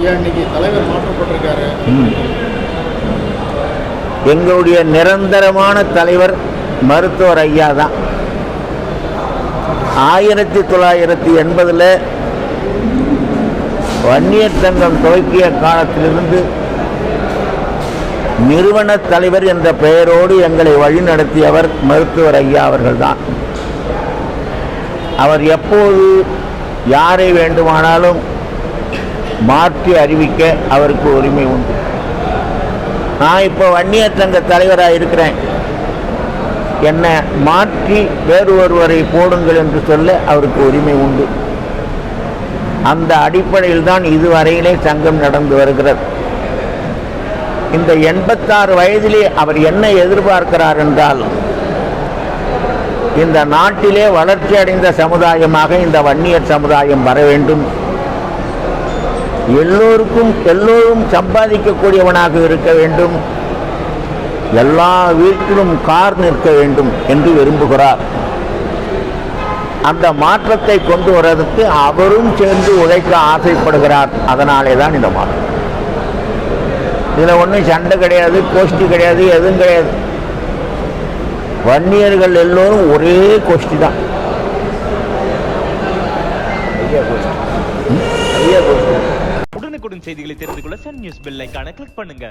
ஏன் இன்னைக்கு தலைவர் மாற்றப்பட்டிருக்காரு? எங்களுடைய நிரந்தரமான தலைவர் மருத்துவர் ஐயா தான். 1980 வன்னியர் சங்கம் துவக்கிய காலத்திலிருந்து நிறுவன தலைவர் என்ற பெயரோடு எங்களை வழிநடத்தியவர் மருத்துவர் ஐயா அவர்கள்தான். அவர் எப்போது யாரை வேண்டுமானாலும் மாற்றி அறிவிக்க அவருக்கு உரிமை உண்டு. நான் இப்போ வன்னியர் சங்க தலைவராக இருக்கிறேன், என்னை மாற்றி வேறு ஒருவரை போடுங்கள் என்று சொல்ல அவருக்கு உரிமை உண்டு. அந்த அடிப்படையில் தான் இதுவரையிலே சங்கம் நடந்து வருகிறது. இந்த 86 வயதிலே அவர் என்ன எதிர்பார்க்கிறார் என்றால், இந்த நாட்டிலே வளர்ச்சி அடைந்த சமுதாயமாக இந்த வன்னியர் சமுதாயம் வர வேண்டும், எல்லோரும் சம்பாதிக்கக்கூடியவனாக இருக்க வேண்டும், எல்லா வீட்டிலும் கார் நிற்க வேண்டும் என்று விரும்புகிறார். அந்த மாற்றத்தை கொண்டு வருவதற்கு அவரும் சேர்ந்து உழைக்க ஆசைப்படுகிறார். அதனாலே தான் இந்த மாற்றம். இதில் ஒன்றும் சண்டை கிடையாது, கோஷ்டி கிடையாது, எதுவும் கிடையாது. வன்னியர்கள் எல்லோரும் ஒரே கோஷ்டி தான். உடனுக்குடன் செய்திகளை தெரிந்து கொள்ள சன் நியூஸ் பெல் ஐகானை கிளிக் பண்ணுங்க.